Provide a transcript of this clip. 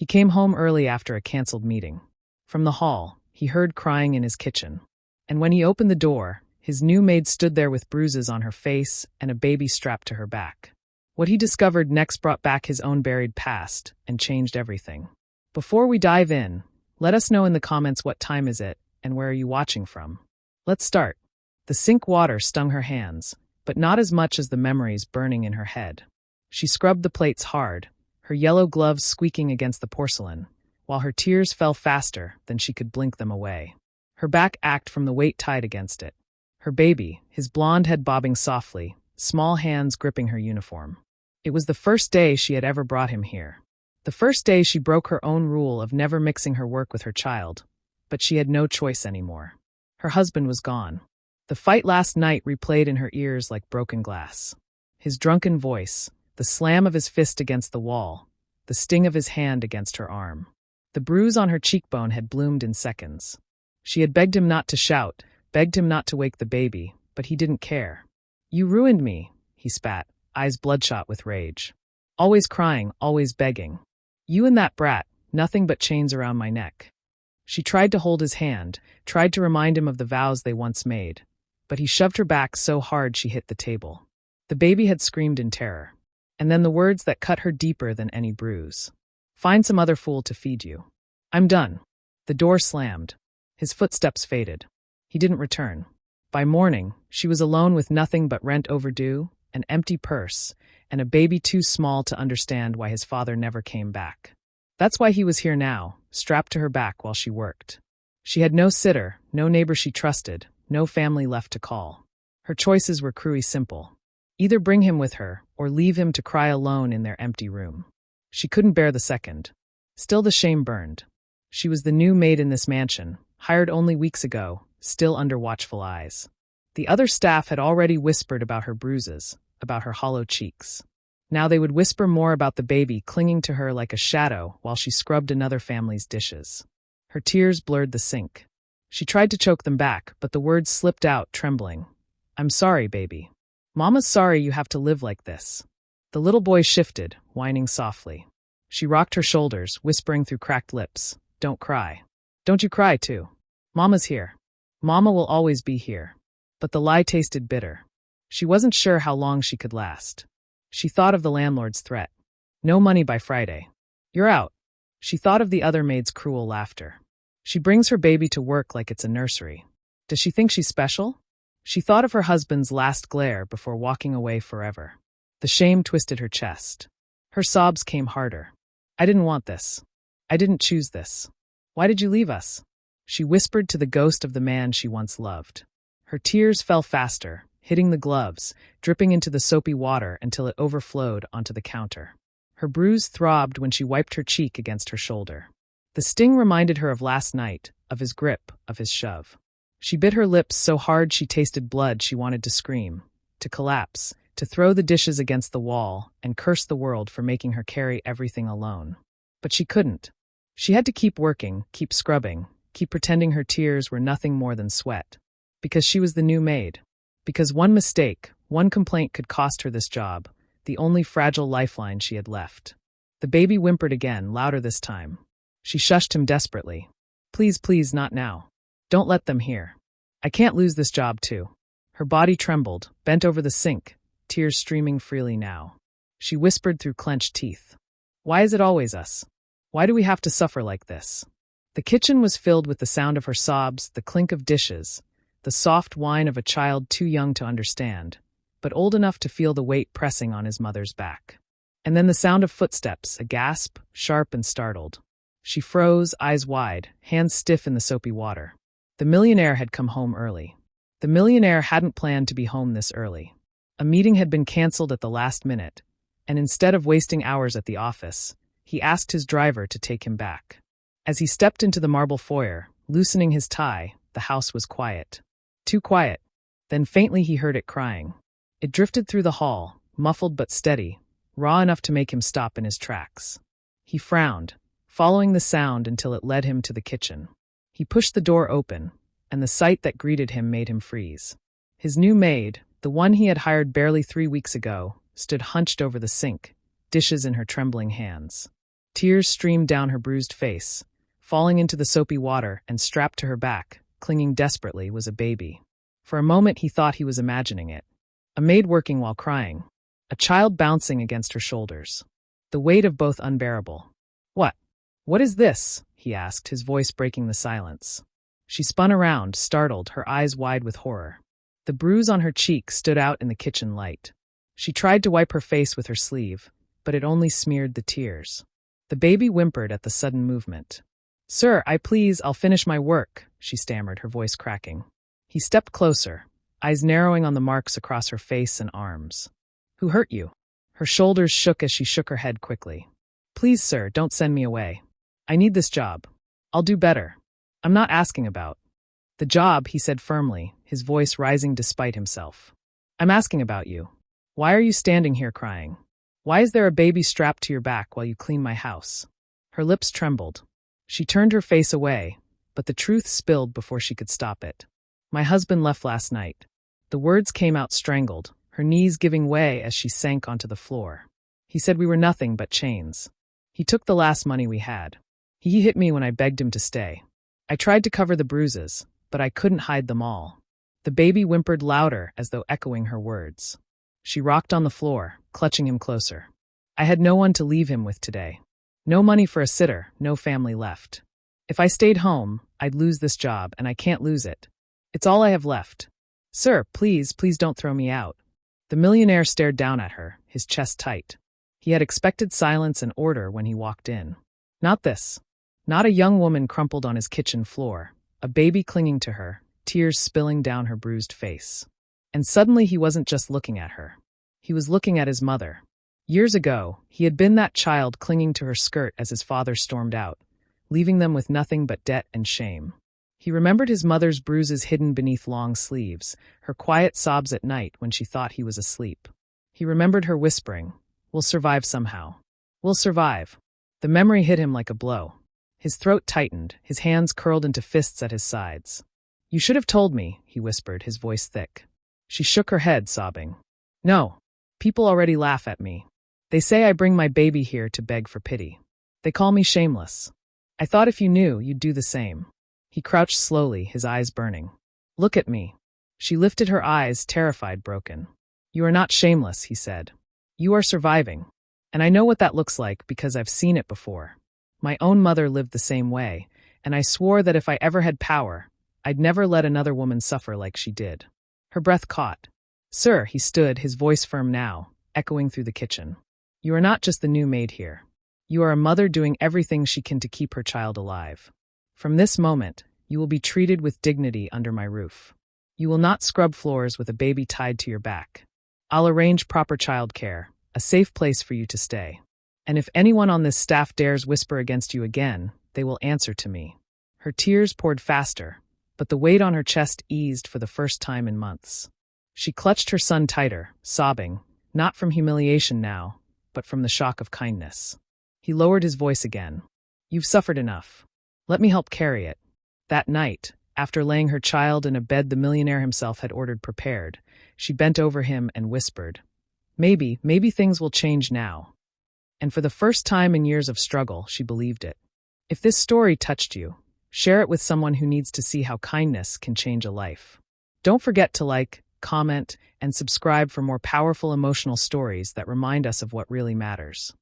He came home early after a canceled meeting. From the hall, he heard crying in his kitchen. And when he opened the door, his new maid stood there with bruises on her face and a baby strapped to her back. What he discovered next brought back his own buried past and changed everything. Before we dive in, let us know in the comments what time is it and where are you watching from. Let's start. The sink water stung her hands, but not as much as the memories burning in her head. She scrubbed the plates hard, her yellow gloves squeaking against the porcelain, while her tears fell faster than she could blink them away. Her back ached from the weight tied against it. Her baby, his blonde head bobbing softly, small hands gripping her uniform. It was the first day she had ever brought him here. The first day she broke her own rule of never mixing her work with her child, but she had no choice anymore. Her husband was gone. The fight last night replayed in her ears like broken glass. His drunken voice, the slam of his fist against the wall, the sting of his hand against her arm. The bruise on her cheekbone had bloomed in seconds. She had begged him not to shout, begged him not to wake the baby, but he didn't care. "You ruined me," he spat, eyes bloodshot with rage. "Always crying, always begging. You and that brat, nothing but chains around my neck." She tried to hold his hand, tried to remind him of the vows they once made, but he shoved her back so hard she hit the table. The baby had screamed in terror. And then the words that cut her deeper than any bruise. "Find some other fool to feed you. I'm done." The door slammed. His footsteps faded. He didn't return. By morning, she was alone with nothing but rent overdue, an empty purse, and a baby too small to understand why his father never came back. That's why he was here now, strapped to her back while she worked. She had no sitter, no neighbor she trusted, no family left to call. Her choices were cruelly simple. Either bring him with her, or leave him to cry alone in their empty room. She couldn't bear the second. Still the shame burned. She was the new maid in this mansion, hired only weeks ago, still under watchful eyes. The other staff had already whispered about her bruises, about her hollow cheeks. Now they would whisper more about the baby clinging to her like a shadow while she scrubbed another family's dishes. Her tears blurred the sink. She tried to choke them back, but the words slipped out, trembling. "I'm sorry, baby. Mama's sorry you have to live like this." The little boy shifted, whining softly. She rocked her shoulders, whispering through cracked lips, "Don't cry. Don't you cry, too. Mama's here. Mama will always be here." But the lie tasted bitter. She wasn't sure how long she could last. She thought of the landlord's threat. "No money by Friday. You're out." She thought of the other maid's cruel laughter. She brings her baby to work like it's a nursery. Does she think she's special? She thought of her husband's last glare before walking away forever. The shame twisted her chest. Her sobs came harder. "I didn't want this. I didn't choose this. Why did you leave us?" She whispered to the ghost of the man she once loved. Her tears fell faster, hitting the gloves, dripping into the soapy water until it overflowed onto the counter. Her bruise throbbed when she wiped her cheek against her shoulder. The sting reminded her of last night, of his grip, of his shove. She bit her lips so hard she tasted blood she wanted to scream, to collapse, to throw the dishes against the wall and curse the world for making her carry everything alone. But she couldn't. She had to keep working, keep scrubbing, keep pretending her tears were nothing more than sweat. Because she was the new maid. Because one mistake, one complaint could cost her this job, the only fragile lifeline she had left. The baby whimpered again, louder this time. She shushed him desperately. "Please, please, not now. Don't let them hear. I can't lose this job too." Her body trembled, bent over the sink, tears streaming freely now. She whispered through clenched teeth. "Why is it always us? Why do we have to suffer like this?" The kitchen was filled with the sound of her sobs, the clink of dishes, the soft whine of a child too young to understand, but old enough to feel the weight pressing on his mother's back. And then the sound of footsteps, a gasp, sharp and startled. She froze, eyes wide, hands stiff in the soapy water. The millionaire had come home early. The millionaire hadn't planned to be home this early. A meeting had been canceled at the last minute, and instead of wasting hours at the office, he asked his driver to take him back. As he stepped into the marble foyer, loosening his tie, the house was quiet. Too quiet. Then faintly he heard it crying. It drifted through the hall, muffled but steady, raw enough to make him stop in his tracks. He frowned, following the sound until it led him to the kitchen. He pushed the door open, and the sight that greeted him made him freeze. His new maid, the one he had hired barely 3 weeks ago, stood hunched over the sink, dishes in her trembling hands. Tears streamed down her bruised face. Falling into the soapy water and strapped to her back, clinging desperately, was a baby. For a moment he thought he was imagining it. A maid working while crying. A child bouncing against her shoulders. The weight of both unbearable. "What? What is this?" he asked, his voice breaking the silence. She spun around, startled, her eyes wide with horror. The bruise on her cheek stood out in the kitchen light. She tried to wipe her face with her sleeve, but it only smeared the tears. The baby whimpered at the sudden movement. "Sir, I'll finish my work," she stammered, her voice cracking. He stepped closer, eyes narrowing on the marks across her face and arms. "Who hurt you?" Her shoulders shook as she shook her head quickly. "Please, sir, don't send me away. I need this job. I'll do better. I'm not asking about the job," he said firmly, his voice rising despite himself. "I'm asking about you. Why are you standing here crying? Why is there a baby strapped to your back while you clean my house?" Her lips trembled. She turned her face away, but the truth spilled before she could stop it. "My husband left last night." The words came out strangled, her knees giving way as she sank onto the floor. "He said we were nothing but chains. He took the last money we had. He hit me when I begged him to stay. I tried to cover the bruises, but I couldn't hide them all." The baby whimpered louder as though echoing her words. She rocked on the floor, clutching him closer. "I had no one to leave him with today. No money for a sitter, no family left. If I stayed home, I'd lose this job, and I can't lose it. It's all I have left. Sir, please don't throw me out." The millionaire stared down at her, his chest tight. He had expected silence and order when he walked in. Not this. Not a young woman crumpled on his kitchen floor, a baby clinging to her, tears spilling down her bruised face. And suddenly he wasn't just looking at her. He was looking at his mother. Years ago, he had been that child clinging to her skirt as his father stormed out, leaving them with nothing but debt and shame. He remembered his mother's bruises hidden beneath long sleeves, her quiet sobs at night when she thought he was asleep. He remembered her whispering, "We'll survive somehow. We'll survive." The memory hit him like a blow. His throat tightened, his hands curled into fists at his sides. "You should have told me," he whispered, his voice thick. She shook her head, sobbing. "No. People already laugh at me. They say I bring my baby here to beg for pity. They call me shameless. I thought if you knew, you'd do the same." He crouched slowly, his eyes burning. "Look at me." She lifted her eyes, terrified, broken. "You are not shameless," he said. "You are surviving. And I know what that looks like because I've seen it before. My own mother lived the same way, and I swore that if I ever had power, I'd never let another woman suffer like she did." Her breath caught. "Sir," he stood, his voice firm now, echoing through the kitchen. "You are not just the new maid here. You are a mother doing everything she can to keep her child alive. From this moment, you will be treated with dignity under my roof. You will not scrub floors with a baby tied to your back. I'll arrange proper child care, a safe place for you to stay. And if anyone on this staff dares whisper against you again, they will answer to me." Her tears poured faster, but the weight on her chest eased for the first time in months. She clutched her son tighter, sobbing, not from humiliation now, but from the shock of kindness. He lowered his voice again. "You've suffered enough. Let me help carry it." That night, after laying her child in a bed the millionaire himself had ordered prepared, she bent over him and whispered, Maybe things will change now." And for the first time in years of struggle, she believed it. If this story touched you, share it with someone who needs to see how kindness can change a life. Don't forget to like, comment, and subscribe for more powerful emotional stories that remind us of what really matters.